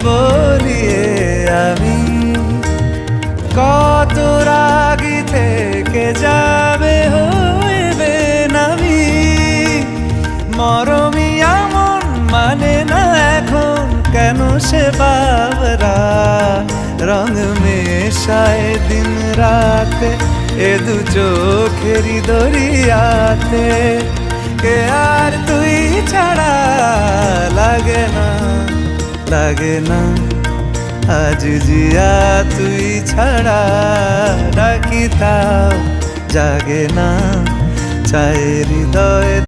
বলিয়ে আমি কত রাগি থেকে যাবে হইবে নামি মরমি এমন মানে না এখন কেন সে বাবরা রং মেশায় দিন রাতে এ দু চোখেরই দরিয়াতে কে আর তুই ছাড়া লাগে না লাগে না আজ জিয়া তুই ছাড়া ডাকি তাও জাগে না চায় হৃদয়